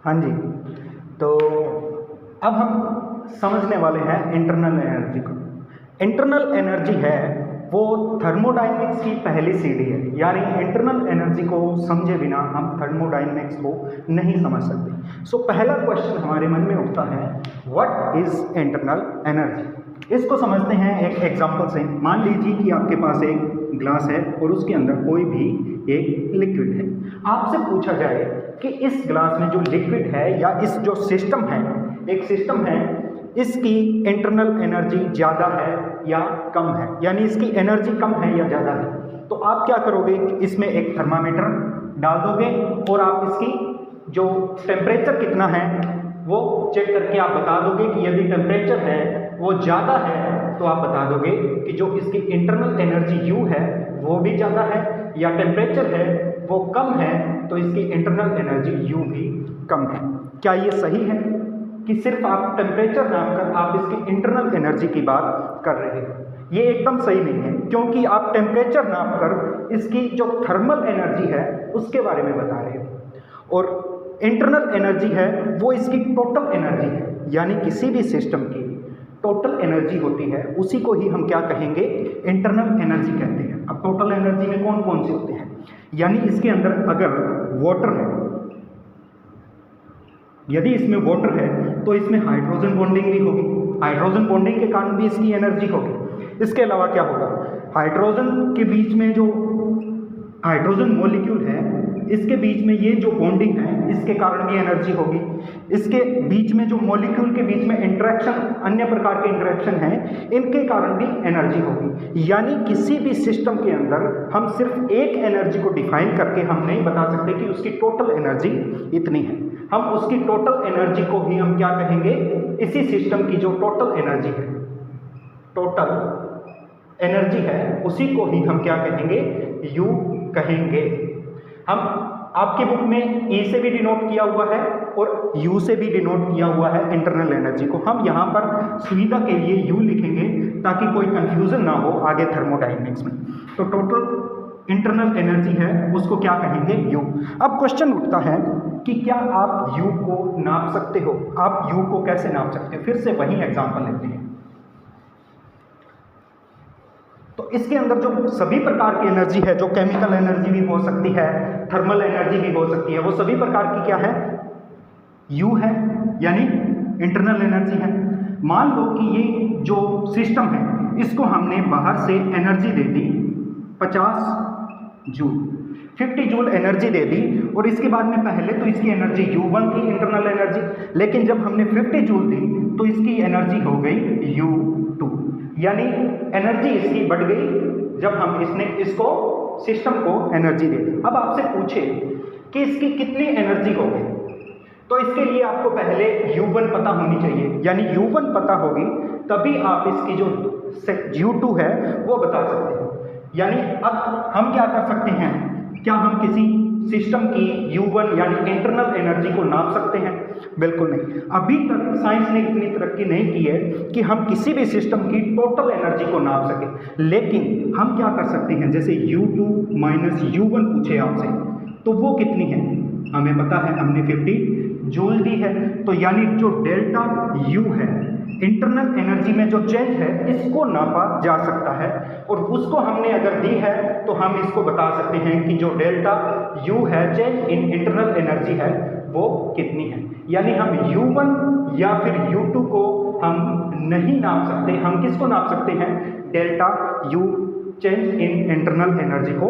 हाँ जी, तो अब हम समझने वाले हैं इंटरनल एनर्जी को। इंटरनल एनर्जी है वो थर्मोडायनेमिक्स की पहली सीढ़ी है, यानी इंटरनल एनर्जी को समझे बिना हम थर्मोडायनेमिक्स को नहीं समझ सकते। सो पहला क्वेश्चन हमारे मन में उठता है, व्हाट इज इंटरनल एनर्जी। इसको समझते हैं एक एग्जांपल से। मान लीजिए कि आपके पास एक ग्लास है और उसके अंदर कोई भी एक लिक्विड है। आपसे पूछा जाए कि इस ग्लास में जो लिक्विड है या इस जो सिस्टम है, एक सिस्टम है, इसकी इंटरनल एनर्जी ज़्यादा है या कम है, यानी इसकी एनर्जी कम है या ज़्यादा है। तो आप क्या करोगे, इसमें एक थर्मामीटर डाल दोगे और आप इसकी जो टेम्परेचर कितना है वो चेक करके आप बता दोगे कि यदि टेम्परेचर है वो ज़्यादा है तो आप बता दोगे कि जो इसकी इंटरनल एनर्जी U है वो भी ज़्यादा है, या टेम्परेचर है वो कम है तो इसकी इंटरनल एनर्जी U भी कम है। क्या ये सही है कि सिर्फ आप टेम्परेचर नापकर आप इसकी इंटरनल एनर्जी की बात कर रहे हैं? ये एकदम सही नहीं है, क्योंकि आप टेम्परेचर नापकर इसकी जो थर्मल एनर्जी है उसके बारे में बता रहे हो, और इंटरनल एनर्जी है वो इसकी टोटल एनर्जी है, यानी किसी भी सिस्टम की टोटल एनर्जी होती है उसी को ही हम क्या कहेंगे, इंटरनल एनर्जी कहते हैं। अब टोटल एनर्जी में कौन कौन से होते हैं, यानी इसके अंदर अगर वाटर है, यदि इसमें वाटर है तो इसमें हाइड्रोजन बॉन्डिंग भी होगी, हाइड्रोजन बॉन्डिंग के कारण भी इसकी एनर्जी होगी। इसके अलावा क्या होगा, हाइड्रोजन के बीच में जो हाइड्रोजन मॉलिक्यूल है इसके बीच में ये जो बॉन्डिंग है इसके कारण भी एनर्जी होगी। इसके बीच में जो मॉलिक्यूल के बीच में इंटरेक्शन, अन्य प्रकार के इंटरेक्शन हैं, इनके कारण भी एनर्जी होगी। यानी किसी भी सिस्टम के अंदर हम सिर्फ एक एनर्जी को डिफाइन करके हम नहीं बता सकते कि उसकी टोटल एनर्जी इतनी है। हम उसकी टोटल एनर्जी को ही हम क्या कहेंगे, इसी सिस्टम की जो टोटल एनर्जी है, टोटल एनर्जी है उसी को ही हम क्या कहेंगे, U कहेंगे। हम आपके बुक में E से भी डिनोट किया हुआ है और U से भी डिनोट किया हुआ है इंटरनल एनर्जी को। हम यहाँ पर सुविधा के लिए U लिखेंगे ताकि कोई कंफ्यूजन ना हो आगे थर्मोडायनेमिक्स में। तो टोटल इंटरनल एनर्जी है उसको क्या कहेंगे, U। अब क्वेश्चन उठता है कि क्या आप U को नाप सकते हो। आप U को कैसे नाप सकते हो, फिर से वही एग्जाम्पल लेते हैं। तो इसके अंदर जो सभी प्रकार की एनर्जी है, जो केमिकल एनर्जी भी हो सकती है, थर्मल एनर्जी भी हो सकती है, वो सभी प्रकार की क्या है, U है, यानी इंटरनल एनर्जी है। मान लो कि ये जो सिस्टम है इसको हमने बाहर से एनर्जी दे दी 50 जूल, 50 जूल एनर्जी दे दी, और इसके बाद में पहले तो इसकी एनर्जी U1 थी, इंटरनल एनर्जी, लेकिन जब हमने 50 जूल दी तो इसकी एनर्जी हो गई U2, यानी एनर्जी इसकी बढ़ गई जब हम इसको सिस्टम को एनर्जी दे दी। अब आपसे पूछे कि इसकी कितनी एनर्जी होगी, तो इसके लिए आपको पहले U1 पता होनी चाहिए, यानी U1 पता होगी तभी आप इसकी जो U2 है वो बता सकते हैं। यानी अब हम क्या कर सकते हैं, क्या हम किसी सिस्टम की U1 यानी इंटरनल एनर्जी को नाप सकते हैं? बिल्कुल नहीं। अभी तक साइंस ने इतनी तरक्की नहीं की है कि हम किसी भी सिस्टम की टोटल एनर्जी को नाप सकें, लेकिन हम क्या कर सकते हैं, जैसे U2 माइनस U1 पूछे आपसे तो वो कितनी है, हमें पता है, हमने 50 जूल दी है, तो यानी जो डेल्टा U है, इंटरनल एनर्जी में जो चेंज है इसको नापा जा सकता है, और उसको हमने अगर दी है तो हम इसको बता सकते हैं कि जो डेल्टा U है, चेंज इन इंटरनल एनर्जी है, वो कितनी है। यानी हम U1 या फिर U2 को हम नहीं नाप सकते, हम किसको नाप सकते हैं, delta U, change in internal energy को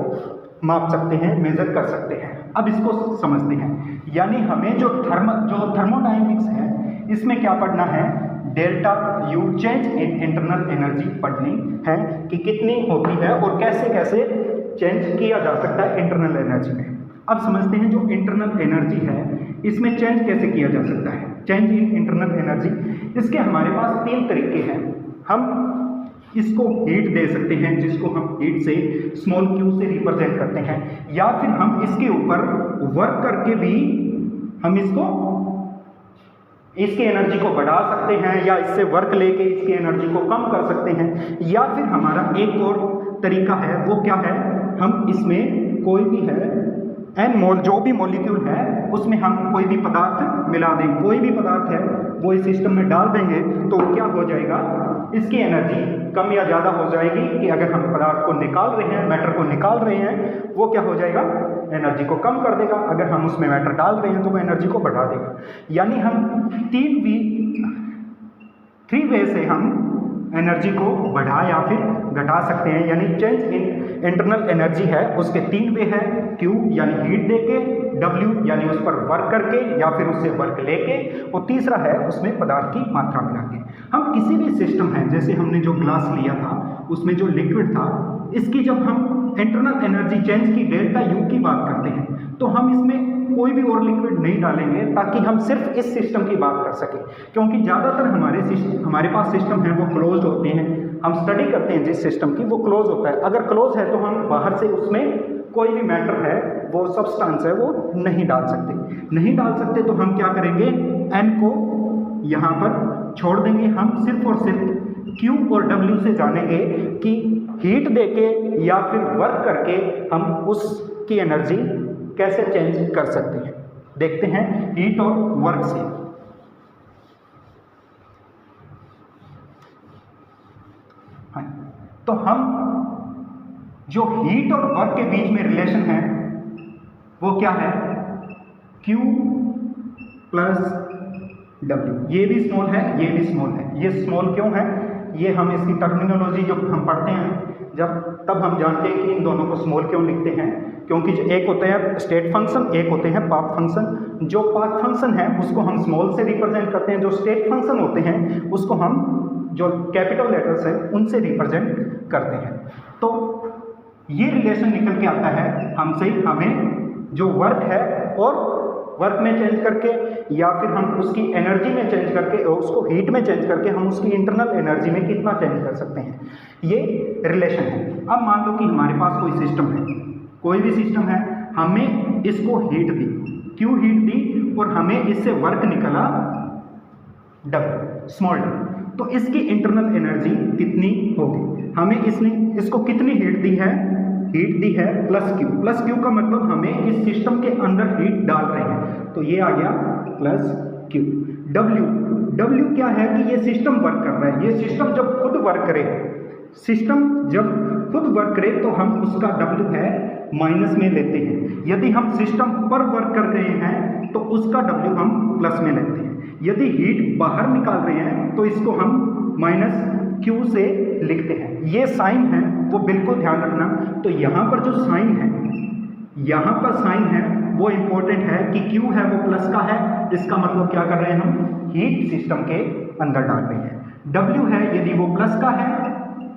माप सकते हैं, मेजर कर सकते हैं। अब इसको समझते हैं, यानी हमें जो थर्मोडायनेमिक्स है इसमें क्या पढ़ना है, delta U, change in internal energy पढ़नी है कि कितनी होती है और कैसे कैसे चेंज किया जा सकता है इंटरनल एनर्जी में। अब समझते हैं जो इंटरनल एनर्जी है इसमें चेंज कैसे किया जा सकता है, चेंज इन इंटरनल एनर्जी। इसके हमारे पास 3 तरीके हैं। हम इसको हीट दे सकते हैं, जिसको हम हीट से स्मॉल q से रिप्रेजेंट करते हैं, या फिर हम इसके ऊपर वर्क करके भी हम इसकी एनर्जी को बढ़ा सकते हैं, या इससे वर्क लेके इसकी एनर्जी को कम कर सकते हैं। या फिर हमारा एक और तरीका है, वो क्या है, हम इसमें कोई भी है जो भी मॉलिक्यूल है उसमें हम कोई भी पदार्थ मिला दें, कोई भी पदार्थ है वो इस सिस्टम में डाल देंगे तो क्या हो जाएगा, इसकी एनर्जी कम या ज़्यादा हो जाएगी कि अगर हम पदार्थ को निकाल रहे हैं, मैटर को निकाल रहे हैं, वो क्या हो जाएगा, एनर्जी को कम कर देगा। अगर हम उसमें मैटर डाल रहे हैं तो वो एनर्जी को बढ़ा देगा। यानी हम थ्री वे से हम एनर्जी को बढ़ा या फिर घटा सकते हैं। यानी चेंज इन इंटरनल एनर्जी है उसके 3 वे हैं, Q यानी हीट देके, W यानी उस पर वर्क करके या फिर उससे वर्क लेके, और तीसरा है उसमें पदार्थ की मात्रा मिला के। हम किसी भी सिस्टम है, जैसे हमने जो ग्लास लिया था उसमें जो लिक्विड था, इसकी जब हम इंटरनल एनर्जी चेंज की डेल्टा U की बात करते हैं तो हम इसमें कोई भी और लिक्विड नहीं डालेंगे ताकि हम सिर्फ इस सिस्टम की बात कर सकें, क्योंकि ज़्यादातर हमारे पास सिस्टम है वो क्लोज्ड होते हैं। हम स्टडी करते हैं जिस सिस्टम की, वो क्लोज होता है। अगर क्लोज है तो हम बाहर से उसमें कोई भी मैटर है, वो सब्सटेंस है, वो नहीं डाल सकते। तो हम क्या करेंगे, N को यहाँ पर छोड़ देंगे। हम सिर्फ और सिर्फ Q और W से जानेंगे कि हीट देके या फिर वर्क करके हम उसकी एनर्जी कैसे चेंज कर सकते हैं। देखते हैं हीट और वर्क से। हाँ, तो हम जो हीट और वर्क के बीच में रिलेशन है वो क्या है, Q प्लस W। ये भी स्मॉल है, ये भी स्मॉल है। ये स्मॉल क्यों है, ये हम इसकी टर्मिनोलॉजी जो हम पढ़ते हैं तब हम जानते हैं कि इन दोनों को स्मॉल क्यों लिखते हैं, क्योंकि जो एक होते हैं स्टेट फंक्शन, एक होते हैं पाथ फंक्शन। जो पाथ फंक्शन है उसको हम स्मॉल से रिप्रेजेंट करते हैं, जो स्टेट फंक्शन होते हैं उसको हम जो कैपिटल लेटर्स हैं उनसे रिप्रेजेंट करते हैं। तो ये रिलेशन निकल के आता है हमसे, हमें जो वर्क है और वर्क में चेंज करके या फिर हम उसकी एनर्जी में चेंज करके और उसको हीट में चेंज करके हम उसकी इंटरनल एनर्जी में कितना चेंज कर सकते हैं, ये रिलेशन है। अब मान लो कि हमारे पास कोई सिस्टम है, कोई भी सिस्टम है, हमें इसको हीट दी, Q हीट दी और हमें इससे वर्क निकला W, स्मॉल w। तो इसकी इंटरनल एनर्जी कितनी होगी, हमें इसको कितनी हीट दी है, हीट दी है प्लस Q का मतलब हमें इस सिस्टम के अंदर हीट डाल रहे हैं, तो ये आ गया प्लस Q। W क्या है कि ये सिस्टम वर्क कर रहा है। ये सिस्टम जब खुद वर्क करे तो हम उसका W है माइनस में लेते हैं। यदि हम सिस्टम पर वर्क कर रहे हैं तो उसका W हम प्लस में लेते हैं। यदि हीट बाहर निकाल रहे हैं तो इसको हम माइनस Q से लिखते हैं। ये साइन है वो बिल्कुल ध्यान रखना। तो यहाँ पर जो साइन है, यहाँ पर साइन है वो इंपॉर्टेंट है कि Q है वो प्लस का है, इसका मतलब क्या कर रहे हैं, हम हीट सिस्टम के अंदर डाल रहे हैं। W है यदि वो प्लस का है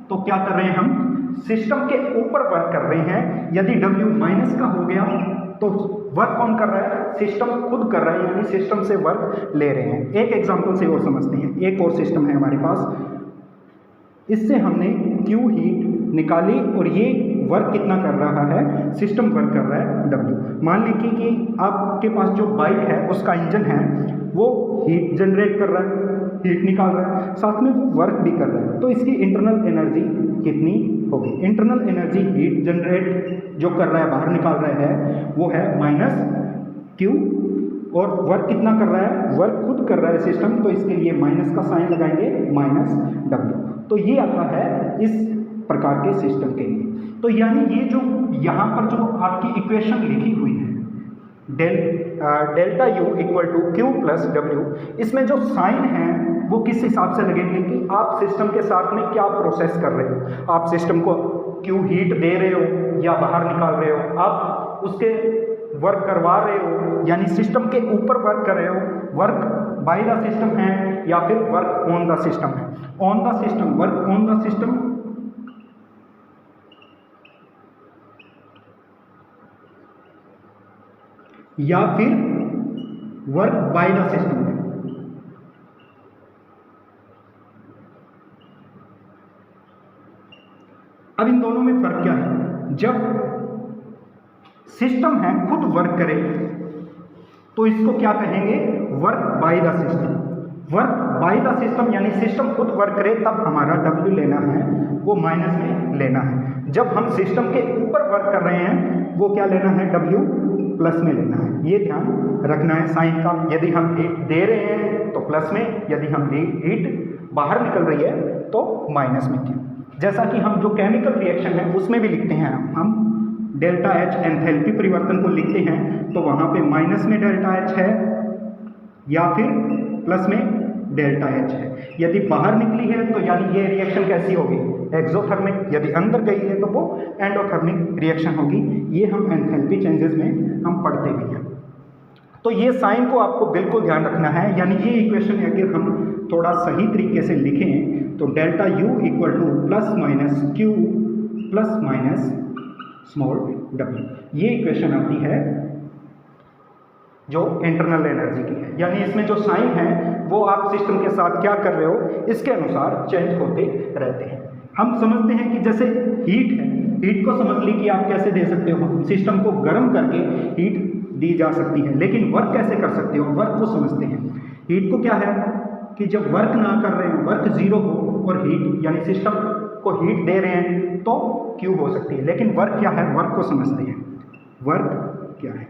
तो क्या कर रहे हैं, हम सिस्टम के ऊपर वर्क कर रहे हैं। यदि W माइनस का हो गया तो वर्क कौन कर रहा है, सिस्टम खुद कर रहा है, यानी सिस्टम से वर्क ले रहे हैं। एक एग्जांपल से और समझते हैं। एक और सिस्टम है हमारे पास, इससे हमने Q हीट निकाली और ये वर्क कितना कर रहा है, सिस्टम वर्क कर रहा है W। मान लीजिए कि आपके पास जो बाइक है उसका इंजन है वो हीट जनरेट कर रहा है, हीट निकाल रहा है, साथ में वो वर्क भी कर रहा है। तो इसकी इंटरनल एनर्जी कितनी होगी, इंटरनल एनर्जी हीट जनरेट जो कर रहा है, बाहर निकाल रहा है, वो है माइनस Q। और वर्क कितना कर रहा है, वर्क खुद कर रहा है सिस्टम, तो इसके लिए माइनस का साइन लगाएंगे, माइनस W। तो ये आता है इस प्रकार के सिस्टम के लिए। तो यानी ये जो यहाँ पर जो आपकी इक्वेशन लिखी हुई है delta U equal to Q plus W, इसमें जो साइन है वो किस हिसाब से लगेंगे कि आप सिस्टम के साथ में क्या प्रोसेस कर रहे हो। आप सिस्टम को Q हीट दे रहे हो या बाहर निकाल रहे हो, आप उसके वर्क करवा रहे हो, यानी सिस्टम के ऊपर वर्क कर रहे हो, वर्क बाय द सिस्टम है या फिर वर्क ऑन द सिस्टम है, on the system, work on the system, या फिर वर्क बाय द सिस्टम है। अब इन दोनों में फर्क क्या है, जब सिस्टम है खुद वर्क करे तो इसको क्या कहेंगे, work by the system. Work by the system यानी सिस्टम खुद वर्क करे तब हमारा W लेना है वो माइनस में लेना है। जब हम सिस्टम के ऊपर वर्क कर रहे हैं वो क्या लेना है, W प्लस में लेना है, ये ध्यान रखना है साइन का। यदि हम हीट दे रहे हैं तो प्लस में, यदि हम हीट बाहर निकल रही है तो माइनस में। क्यों? जैसा कि हम जो केमिकल रिएक्शन है उसमें भी लिखते हैं, हम डेल्टा एच एंथैल्पी परिवर्तन को लिखते हैं तो वहाँ पे माइनस में डेल्टा एच है या फिर प्लस में डेल्टा एच है। यदि बाहर निकली है तो यानी ये रिएक्शन कैसी होगी, एक्सोथर्मिक। यदि अंदर गई है तो वो एंडोथर्मिक रिएक्शन होगी। ये हम एंथैल्पी चेंजेस में हम पढ़ते भी हैं। तो ये साइन को आपको बिल्कुल ध्यान रखना है, यानी ये इक्वेशन अगर हम थोड़ा सही तरीके से लिखें तो delta U equal two plus minus Q plus minus small W, ये इक्वेशन आती है जो इंटरनल एनर्जी की है। यानी इसमें जो साइन है वो आप सिस्टम के साथ क्या कर रहे हो इसके अनुसार चेंज होते रहते हैं। हम समझते हैं कि जैसे हीट है, हीट को समझ ली कि आप कैसे दे सकते हो, सिस्टम को गर्म करके हीट दी जा सकती है। लेकिन वर्क कैसे कर सकते हो, वर्क को समझते हैं। हीट को क्या है कि जब वर्क ना कर रहे हो, वर्क जीरो हो और हीट यानी सिस्टम को हीट दे रहे हैं तो क्यू हो सकती है। लेकिन वर्क क्या है, वर्क को समझते हैं। वर्क क्या है,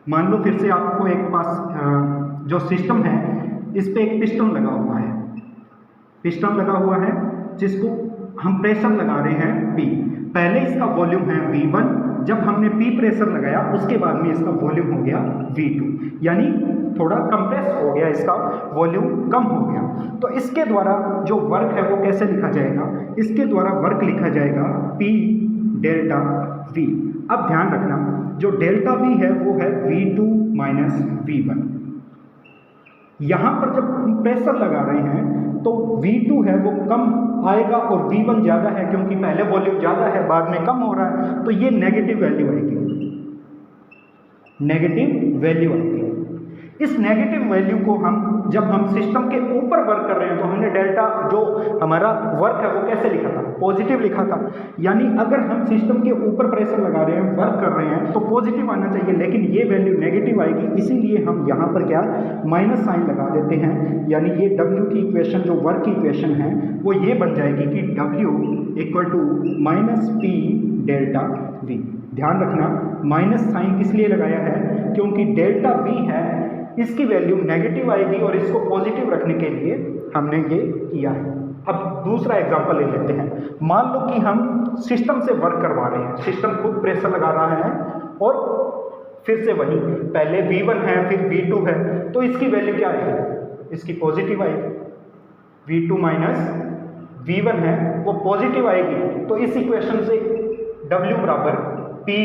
मान लो फिर से आपको एक पास जो सिस्टम है इस पे एक पिस्टन लगा हुआ है, पिस्टन लगा हुआ है जिसको हम प्रेशर लगा रहे हैं P। पहले इसका वॉल्यूम है V1, जब हमने P प्रेशर लगाया उसके बाद में इसका वॉल्यूम हो गया V2, यानी थोड़ा कंप्रेस हो गया, इसका वॉल्यूम कम हो गया। तो इसके द्वारा जो वर्क है वो कैसे लिखा जाएगा, इसके द्वारा वर्क लिखा जाएगा P डेल्टा V। अब ध्यान रखना जो डेल्टा V है वो है V2 माइनस V1। यहाँ पर जब हम प्रेशर लगा रहे हैं तो V2 है वो कम आएगा और V1 ज़्यादा है, क्योंकि पहले वॉल्यूम ज़्यादा है बाद में कम हो रहा है, तो ये नेगेटिव वैल्यू आएगी, नेगेटिव वैल्यू आएगी। इस नेगेटिव वैल्यू को हम जब हम सिस्टम के ऊपर वर्क कर रहे हैं तो हमने डेल्टा जो हमारा वर्क है वो कैसे लिखा था, पॉजिटिव लिखा था। यानी अगर हम सिस्टम के ऊपर प्रेशर लगा रहे हैं, वर्क कर रहे हैं तो पॉजिटिव आना चाहिए, लेकिन ये वैल्यू नेगेटिव आएगी। इसीलिए हम यहाँ पर क्या माइनस साइन लगा देते हैं। यानी ये W की इक्वेशन जो वर्क की इक्वेशन है वो ये बन जाएगी कि W equal to minus P delta V। ध्यान रखना माइनस साइन किस लिए लगाया है, क्योंकि डेल्टा V है इसकी वैल्यू नेगेटिव आएगी और इसको पॉजिटिव रखने के लिए हमने ये किया है। अब दूसरा एग्जांपल ले लेते हैं। मान लो कि हम सिस्टम से वर्क करवा रहे हैं, सिस्टम खुद प्रेशर लगा रहा है और फिर से वही पहले V1 है फिर V2 है, तो इसकी वैल्यू क्या आएगी, इसकी पॉजिटिव आएगी। V2 माइनस V1 है वो पॉजिटिव आएगी, तो इस इक्वेशन से W बराबर P,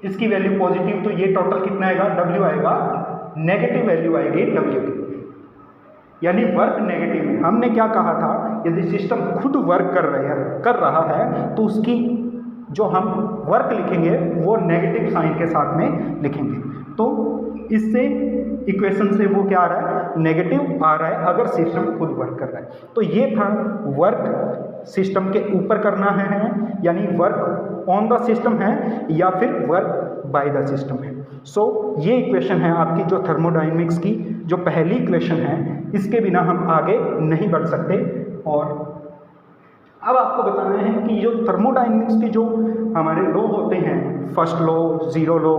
इसकी वैल्यू पॉजिटिव, तो ये टोटल कितना आएगा, W आएगा नेगेटिव वैल्यू आएगी W की, यानी वर्क नेगेटिव। हमने क्या कहा था, यदि सिस्टम खुद वर्क कर रहा है तो उसकी जो हम वर्क लिखेंगे वो नेगेटिव साइन के साथ में लिखेंगे। तो इससे इक्वेशन से वो क्या आ रहा है, नेगेटिव आ रहा है अगर सिस्टम खुद वर्क कर रहा है। तो ये था वर्क सिस्टम के ऊपर करना है, यानी वर्क ऑन द सिस्टम है या फिर वर्क बाय द सिस्टम है। सो ये इक्वेशन है आपकी जो थर्मोडायनेमिक्स की जो पहली इक्वेशन है, इसके बिना हम आगे नहीं बढ़ सकते। और अब आपको बताना है कि जो थर्मोडायनेमिक्स के जो हमारे लॉ होते हैं, first law, zero law,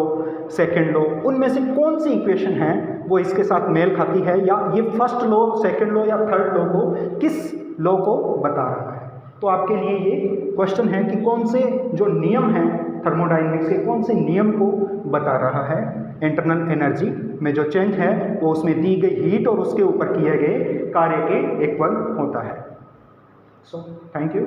second law, उनमें से कौन सी इक्वेशन है वो इसके साथ मेल खाती है, या ये फर्स्ट लॉ, सेकेंड लॉ या थर्ड लॉ को किस लॉ को बता रहा है। तो आपके लिए ये क्वेश्चन है कि कौन से जो नियम हैं थर्मोडायनेमिक्स के, कौन से नियम को बता रहा है। इंटरनल एनर्जी में जो चेंज है वो उसमें दी गई हीट और उसके ऊपर किए गए कार्य के इक्वल होता है। So thank you.